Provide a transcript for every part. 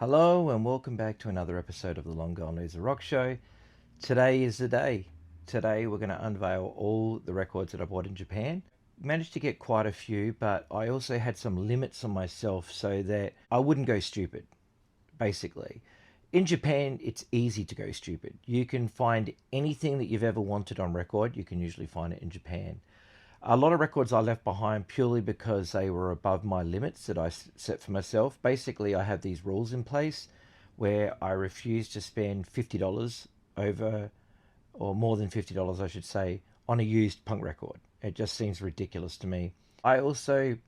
Hello and welcome back to another episode of the Long Gone Loser Rock Show. Today is the day. Today we're going to unveil all the records that I bought in Japan. Managed to get quite a few, but I also had some limits on myself so that I wouldn't go stupid, basically. In Japan, it's easy to go stupid. You can find anything that you've ever wanted on record. You can usually find it in Japan. A lot of records I left behind purely because they were above my limits that I set for myself. Basically, I have these rules in place where I refuse to spend $50 over, or more than $50, I should say, on a used punk record. It just seems ridiculous to me. I also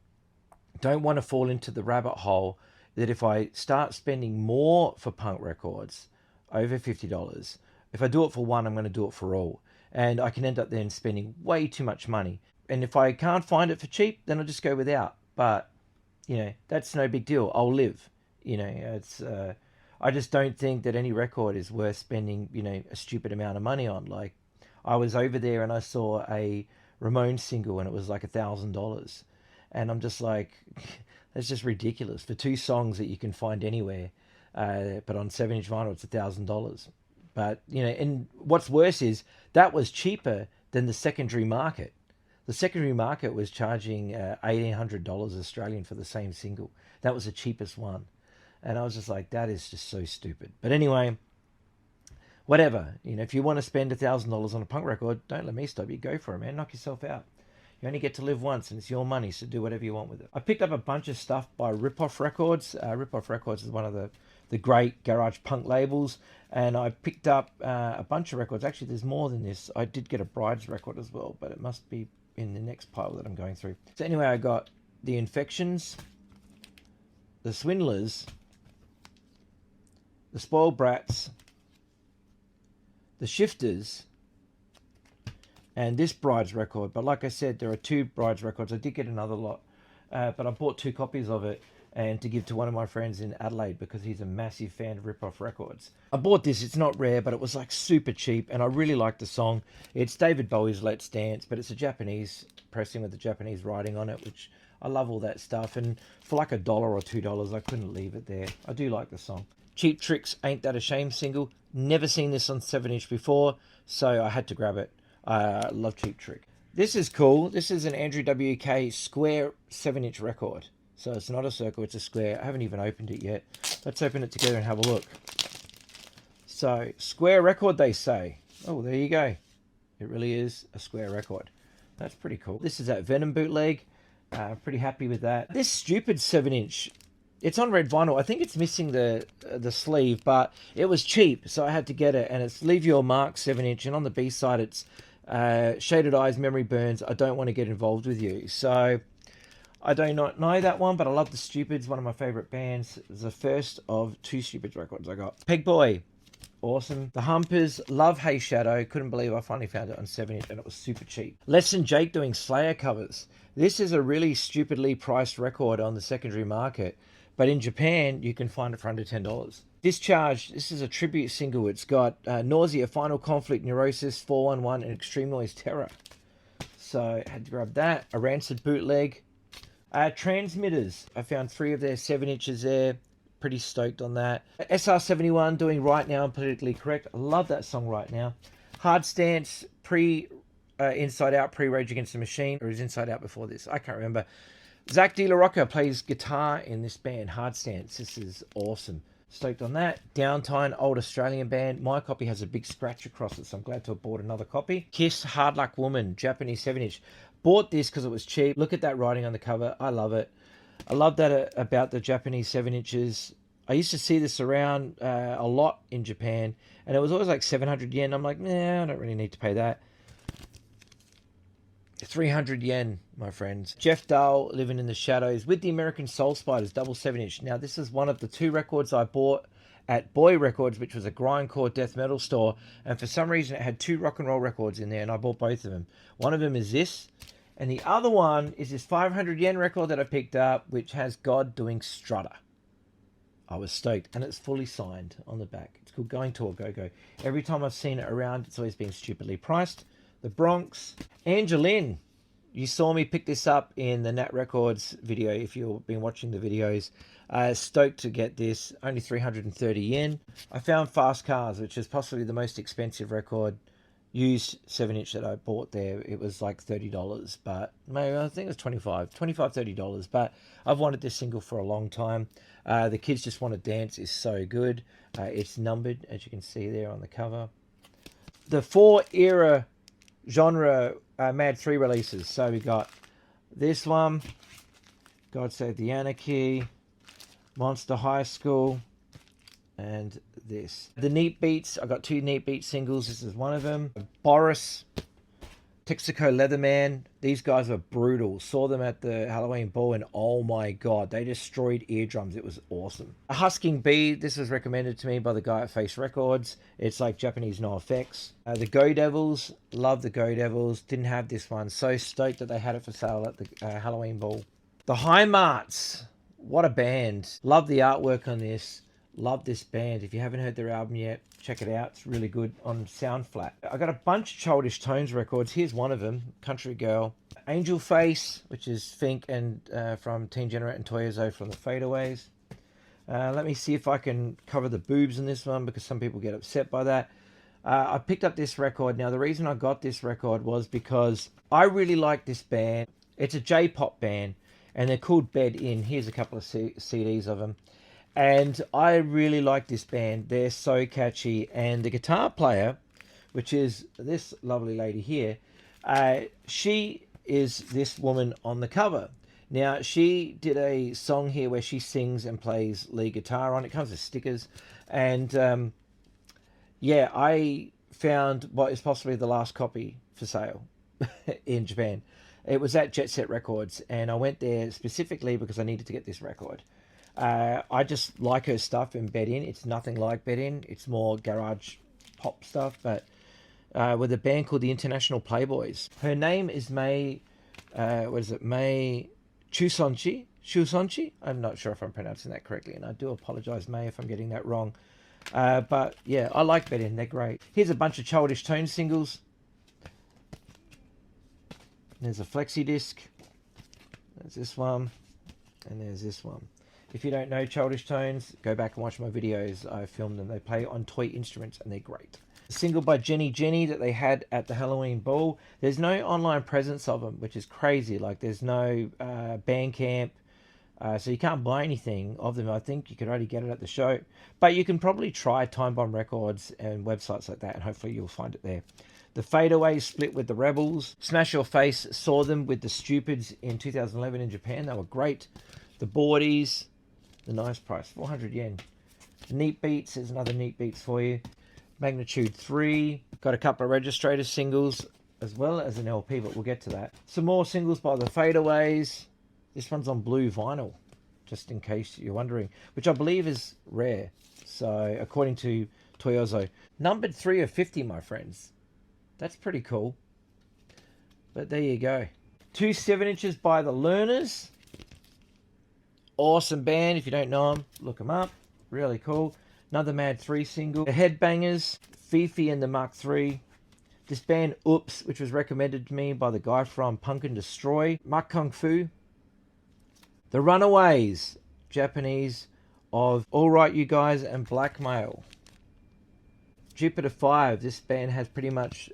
don't want to fall into the rabbit hole that if I start spending more for punk records, over $50, if I do it for one, I'm going to do it for all. And I can end up then spending way too much money. And if I can't find it for cheap, then I'll just go without. But, that's no big deal. I'll live. It's I just don't think that any record is worth spending, a stupid amount of money on. Like, I was over there and I saw a Ramones single and it was like $1,000. And I'm just like, that's just ridiculous for two songs that you can find anywhere. But on 7-inch vinyl, it's $1,000. But, and what's worse is that was cheaper than the secondary market. The secondary market was charging $1,800 Australian for the same single. That was the cheapest one. And I was just like, that is just so stupid. But anyway, whatever. If you want to spend $1,000 on a punk record, don't let me stop you. Go for it, man. Knock yourself out. You only get to live once and it's your money, so do whatever you want with it. I picked up a bunch of stuff by Rip-Off Records. Rip-Off Records is one of the great garage punk labels. And I picked up a bunch of records. Actually, there's more than this. I did get a Brides record as well, but it must be in the next pile that I'm going through. So anyway, I got The Infections, The Swindlers, The Spoiled Brats, The Shifters, and this Brides record. But like I said, there are two Brides records. I did get another lot, but I bought 2 copies of it and to give to one of my friends in Adelaide because he's a massive fan of Rip-Off Records. I bought this. It's not rare, but it was like super cheap, and I really like the song. It's David Bowie's Let's Dance, but it's a Japanese pressing with the Japanese writing on it, which I love all that stuff. And for like $1 or $2, I couldn't leave it there. I do like the song. Cheap Trick's Ain't That a Shame single. Never seen this on 7-inch before, so I had to grab it. I love Cheap Trick. This is cool. This is an Andrew WK square 7-inch record. So it's not a circle, it's a square. I haven't even opened it yet. Let's open it together and have a look. So, square record, they say. Oh, there you go. It really is a square record. That's pretty cool. This is that Venom bootleg. Pretty happy with that. This stupid 7-inch, it's on red vinyl. I think it's missing the sleeve, but it was cheap, so I had to get it. And it's Leave Your Mark 7-inch, and on the B-side it's Shaded Eyes, Memory Burns, I Don't Want to Get Involved With You. So I do not know that one, but I love the Stupids, one of my favourite bands. It's the first of 2 Stupids records I got. Peg Boy, awesome. The Humpers, love Hey Shadow. Couldn't believe I finally found it on 7-inch and it was super cheap. Less Than Jake doing Slayer covers. This is a really stupidly priced record on the secondary market, but in Japan you can find it for under $10. Discharge, this is a tribute single. It's got Nausea, Final Conflict, Neurosis, 411, and Extreme Noise Terror. So I had to grab that. A Rancid bootleg. Transmitters, I found 3 of their 7-inches there. Pretty stoked on that. SR71 doing Right Now and Politically Correct. I love that song Right Now. Hard Stance, Inside Out, pre-Rage Against the Machine. Or is Inside Out before this? I can't remember. Zach De La Rocca plays guitar in this band, Hard Stance. This is awesome. Stoked on that. Downtime, old Australian band. My copy has a big scratch across it, so I'm glad to have bought another copy. Kiss, Hard Luck Woman, Japanese 7-inch. Bought this because it was cheap. Look at that writing on the cover. I love it. I love that about the Japanese 7-inches. I used to see this around a lot in Japan, and it was always like 700 yen. I'm like, nah, I don't really need to pay that. 300 yen, my friends. Jeff Dahl, Living in the Shadows, with the American Soul Spiders, double 7-inch. Now, this is one of the 2 records I bought at Boy Records, which was a grindcore death metal store, and for some reason it had 2 rock and roll records in there, and I bought both of them. One of them is this, and the other one is this 500 yen record that I picked up, which has God doing Strutter. I was stoked, and it's fully signed on the back. It's called Going to a Go-Go. Every time I've seen it around, it's always been stupidly priced. The Bronx, Angeline, You saw me pick this up in the Nat Records video if you've been watching the videos. Stoked to get this, only 330 yen. I found Fast Cars, which is possibly the most expensive record, used 7-inch that I bought there. It was like $30, but maybe I think it was $30, but I've wanted this single for a long time. The Kids Just Want to Dance is so good. It's numbered, as you can see there on the cover. The 4 era genre Mad 3 releases. So we got this one, God Save the Anarchy, Monster High School, and this. The Neat Beats, I got 2 Neat Beat singles. This is one of them. Boris, Texaco Leatherman. These guys are brutal. Saw them at the Halloween Ball and oh my god, they destroyed eardrums. It was awesome. A Husking Bee, this was recommended to me by the guy at Face Records. It's like Japanese no effects. The Go Devils, love the Go Devils. Didn't have this one. So stoked that they had it for sale at the Halloween Ball. The Heimarts, what a band. Love the artwork on this. Love this band. If you haven't heard their album yet, check it out. It's really good on Sound Flat. I got a bunch of Childish Tones records. Here's one of them, Country Girl. Angel Face, which is Fink and from Teen Generate and Toyozo from the Fadeaways. Let me see if I can cover the boobs in this one because some people get upset by that. I picked up this record. Now, the reason I got this record was because I really like this band. It's a J-pop band, and they're called Bed In. Here's a couple of CDs of them. And I really like this band. They're so catchy. And the guitar player, which is this lovely lady here, she is this woman on the cover. Now, she did a song here where she sings and plays lead guitar on. It comes with stickers. And, yeah, I found what is possibly the last copy for sale in Japan. It was at Jet Set Records. And I went there specifically because I needed to get this record. I just like her stuff in Bed In. It's nothing like Bed In. It's more garage pop stuff, but with a band called the International Playboys. Her name is May, May Chusonchi? I'm not sure if I'm pronouncing that correctly, and I do apologize, May, if I'm getting that wrong. But yeah, I like Bed In. They're great. Here's a bunch of Childish Tone singles. There's a flexi disc. There's this one, and there's this one. If you don't know Childish Tones, go back and watch my videos. I filmed them. They play on toy instruments and they're great. The single by Jenny Jenny that they had at the Halloween Ball. There's no online presence of them, which is crazy. Like there's no Bandcamp. So you can't buy anything of them. I think you could only get it at the show. But you can probably try Time Bomb Records and websites like that and hopefully you'll find it there. The Fadeaways split with the Rebels. Smash Your Face saw them with the Stupids in 2011 in Japan. They were great. The Boardies. The nice price, 400 yen. Neat Beats, there's another Neat Beats for you. Magnitude 3. Got a couple of Registrator singles as well as an LP, but we'll get to that. Some more singles by the Fadeaways. This one's on blue vinyl, just in case you're wondering, which I believe is rare. So, according to Toyozo. Numbered 3 of 50, my friends. That's pretty cool. But there you go. 2 7-inches by the Learners. Awesome band. If you don't know them, look them up. Really cool. Another Mad 3 single. The Headbangers, Fifi and the Mark III. This band, Oops, which was recommended to me by the guy from Punk and Destroy. Mak Kung Fu. The Runaways, Japanese, of All Right You Guys and Blackmail. Jupiter 5. This band has pretty much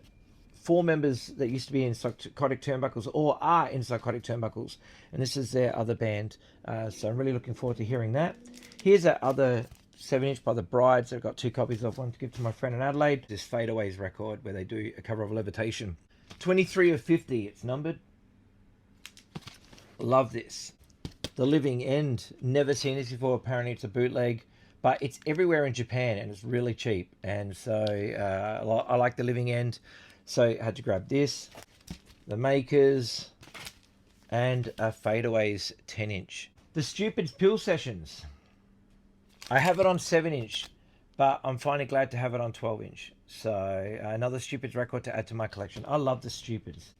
4 members that used to be in Psychotic Turnbuckles or are in Psychotic Turnbuckles, and this is their other band, so I'm really looking forward to hearing that. Here's that other 7-inch by the Brides. I've got 2 copies of one to give to my friend in Adelaide. This Fadeaways record where they do a cover of Levitation. 23 of 50, it's numbered. Love this. The Living End, never seen this before. Apparently it's a bootleg, but it's everywhere in Japan and it's really cheap, and so I like The Living End. So I had to grab this, the Makers, and a Fadeaways 10-inch. The Stupids Pill Sessions. I have it on 7-inch, but I'm finally glad to have it on 12-inch. So another Stupids record to add to my collection. I love the Stupids.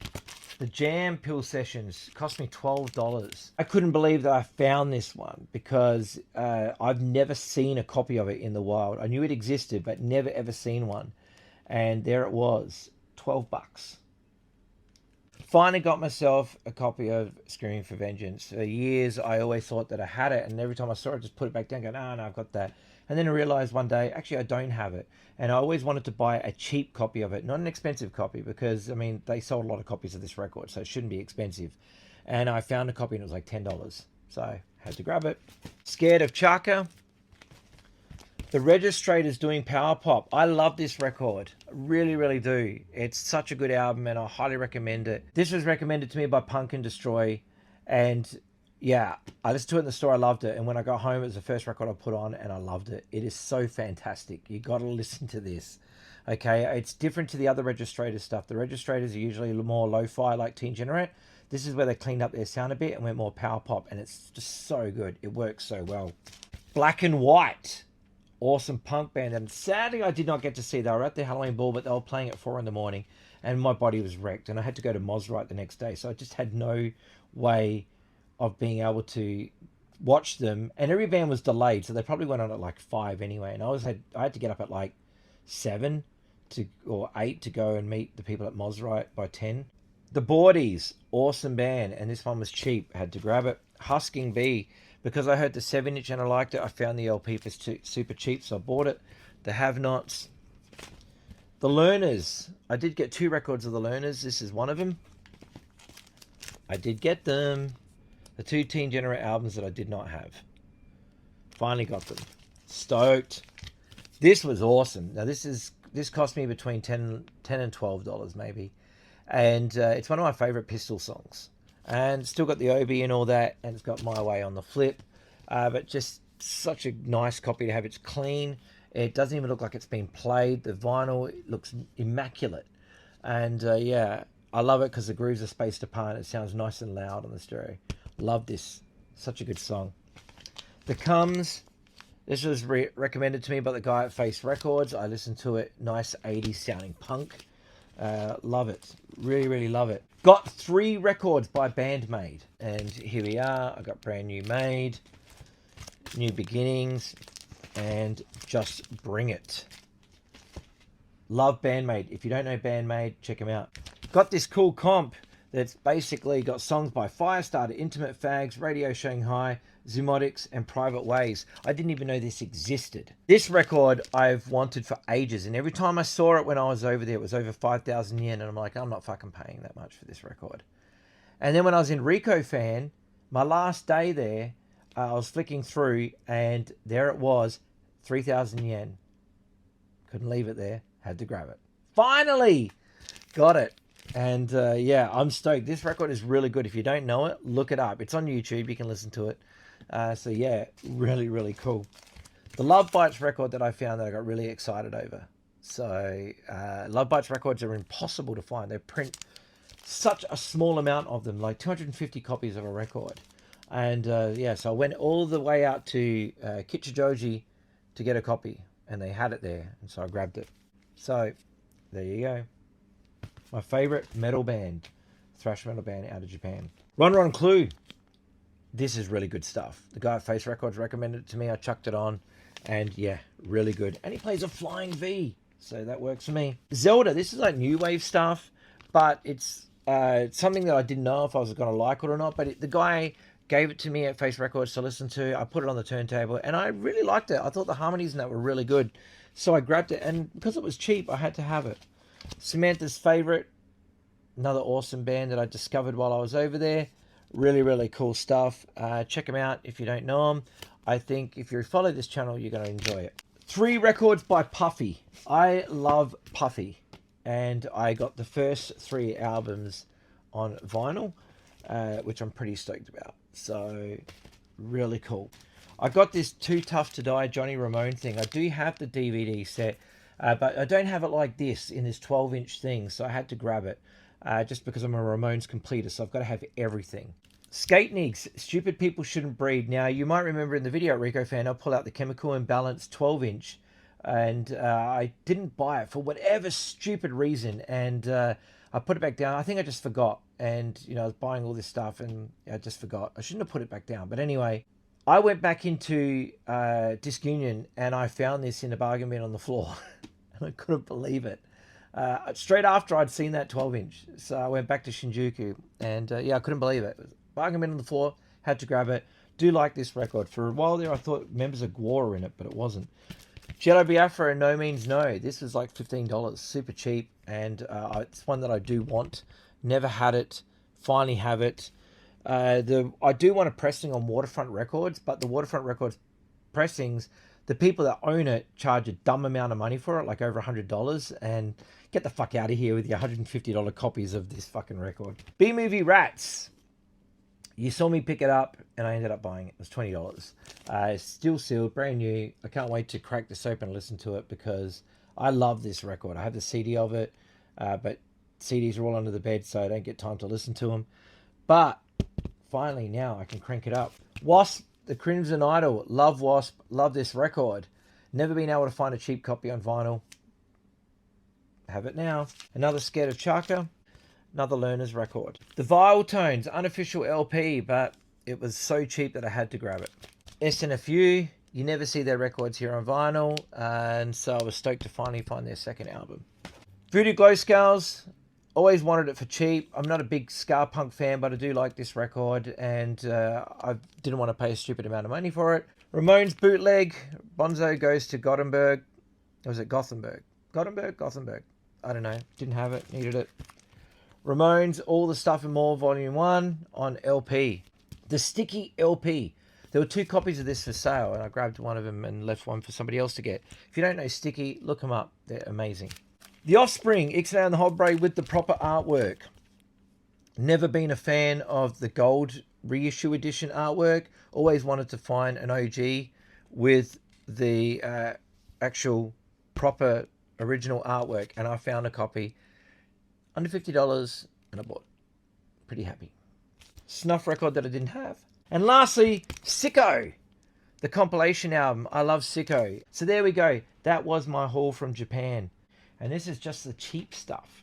The Jam Pill Sessions cost me $12. I couldn't believe that I found this one because I've never seen a copy of it in the wild. I knew it existed, but never ever seen one. And there it was. $12. Finally got myself a copy of Screaming for Vengeance. For years, I always thought that I had it, and every time I saw it, I just put it back down, going, no, I've got that. And then I realized one day, actually, I don't have it. And I always wanted to buy a cheap copy of it, not an expensive copy, because, I mean, they sold a lot of copies of this record, so it shouldn't be expensive. And I found a copy, and it was like $10. So I had to grab it. Scared of Chaka. The Registrator's doing Power Pop. I love this record. I really, really do. It's such a good album and I highly recommend it. This was recommended to me by Punk and Destroy. And yeah, I listened to it in the store. I loved it. And when I got home, it was the first record I put on and I loved it. It is so fantastic. You got to listen to this. Okay, it's different to the other Registrator stuff. The Registrators are usually more lo-fi like Teen Generate. This is where they cleaned up their sound a bit and went more power pop. And it's just so good. It works so well. Black and White. Awesome punk band, and sadly I did not get to see. They were at the Halloween Ball, but they were playing at 4 in the morning and my body was wrecked and I had to go to Mosrite the next day, so I just had no way of being able to watch them. And every band was delayed, so they probably went on at like 5 anyway, and I had to get up at like 7 or 8 to go and meet the people at Mosrite by 10. The Boardies, awesome band, and this one was cheap, had to grab it. Husking Bee, because I heard the 7-inch and I liked it, I found the LP for super cheap, so I bought it. The Have-Nots. The Learners. I did get 2 records of The Learners. This is one of them. I did get them. The 2 Teen Generate albums that I did not have. Finally got them. Stoked. This was awesome. Now this cost me between $10 and $12 maybe. And it's one of my favourite Pistol songs. And still got the Obi and all that, and it's got My Way on the flip. But just such a nice copy to have. It's clean. It doesn't even look like it's been played. The vinyl looks immaculate. And yeah, I love it because the grooves are spaced apart. It sounds nice and loud on the stereo. Love this. Such a good song. The Comes. This was recommended to me by the guy at Face Records. I listened to it. Nice 80s sounding punk. Love it. Really, really love it. Got 3 records by Bandmade. And here we are. I got Brand New Made, New Beginnings, and Just Bring It. Love Bandmade. If you don't know Bandmade, check them out. Got this cool comp that's basically got songs by Firestarter, Intimate Fags, Radio Shanghai, Zoomotics, and Private Ways. I didn't even know this existed. This record I've wanted for ages, and every time I saw it when I was over there, it was over 5,000 yen, and I'm like, I'm not fucking paying that much for this record. And then when I was in RecoFan, my last day there, I was flicking through, and there it was, 3,000 yen. Couldn't leave it there. Had to grab it. Finally! Got it. And yeah, I'm stoked. This record is really good. If you don't know it, look it up. It's on YouTube. You can listen to it. So yeah, really, really cool. The Love Bites record that I found that I got really excited over. So Love Bites records are impossible to find. They print such a small amount of them, like 250 copies of a record. And yeah, so I went all the way out to Kichojoji to get a copy. And they had it there. And so I grabbed it. So there you go. My favorite metal band, thrash metal band out of Japan. Ron Clue. This is really good stuff. The guy at Face Records recommended it to me. I chucked it on, and yeah, really good. And he plays a flying V, so that works for me. Zelda. This is like new wave stuff, but it's something that I didn't know if I was going to like it or not. But the guy gave it to me at Face Records to listen to. I put it on the turntable, and I really liked it. I thought the harmonies in that were really good, so I grabbed it. And because it was cheap, I had to have it. Samantha's Favorite, another awesome band that I discovered while I was over there. Really, really cool stuff. Check them out if you don't know them. I think if you follow this channel, you're going to enjoy it. 3 records by Puffy. I love Puffy. And I got the first 3 albums on vinyl, which I'm pretty stoked about. So, really cool. I got this Too Tough to Die Johnny Ramone thing. I do have the DVD set. But I don't have it like this in this 12-inch thing, so I had to grab it just because I'm a Ramones completist, so I've got to have everything. Skate Nigs, Stupid People Shouldn't Breed. Now, you might remember in the video at RecoFan, I pulled out the Chemical Imbalance 12-inch, and I didn't buy it for whatever stupid reason, and I put it back down. I think I just forgot, and you know, I was buying all this stuff, and I just forgot. I shouldn't have put it back down, but anyway, I went back into Disc Union and I found this in a bargain bin on the floor and I couldn't believe it. Straight after I'd seen that 12-inch. So I went back to Shinjuku, and yeah, I couldn't believe it. Bargain on the floor, had to grab it. Do like this record. For a while there, I thought members of GWAR were in it, but it wasn't. Shadow Biafra, No Means No. This was like $15, super cheap, and it's one that I do want. Never had it, finally have it. I do want a pressing on Waterfront Records, but the Waterfront Records pressings, the people that own it charge a dumb amount of money for it, like over $100, and get the fuck out of here with your $150 copies of this fucking record. B-Movie Rats. You saw me pick it up, and I ended up buying it. It was $20. Still sealed, brand new. I can't wait to crack this open and listen to it because I love this record. I have the CD of it, but CDs are all under the bed, so I don't get time to listen to them. But finally, now I can crank it up. Wasp, the Crimson Idol. Love Wasp. Love this record. Never been able to find a cheap copy on vinyl. Have it now. Another Scared of Chaka. Another Learner's record. The Vile Tones, unofficial LP, but it was so cheap that I had to grab it. SNFU, you never see their records here on vinyl, and so I was stoked to finally find their second album. Voodoo Glow Skulls, always wanted it for cheap. I'm not a big ska punk fan, but I do like this record, and I didn't want to pay a stupid amount of money for it. Ramones Bootleg, Bonzo Goes to Gothenburg. Or was it Gothenburg? Gothenburg. I don't know. Didn't have it, needed it. Ramones, All the Stuff and More, Volume 1 on LP. The Sticky LP. There were 2 copies of this for sale, and I grabbed one of them and left one for somebody else to get. If you don't know Sticky, look them up. They're amazing. The Offspring, Ixnay and the Hobray with the proper artwork. Never been a fan of the gold reissue edition artwork. Always wanted to find an OG with the actual proper original artwork, and I found a copy. Under $50, and I bought it. Pretty happy. Snuff record that I didn't have. And lastly, Sicko, the compilation album. I love Sicko. So there we go. That was my haul from Japan. And this is just the cheap stuff.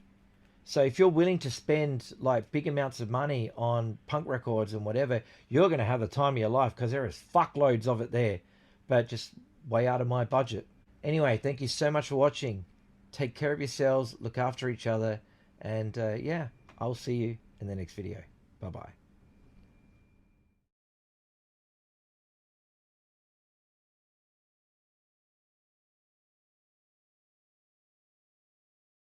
So if you're willing to spend like big amounts of money on punk records and whatever, you're going to have the time of your life because there is fuckloads of it there. But just way out of my budget. Anyway, thank you so much for watching. Take care of yourselves. Look after each other. And yeah, I'll see you in the next video. Bye-bye.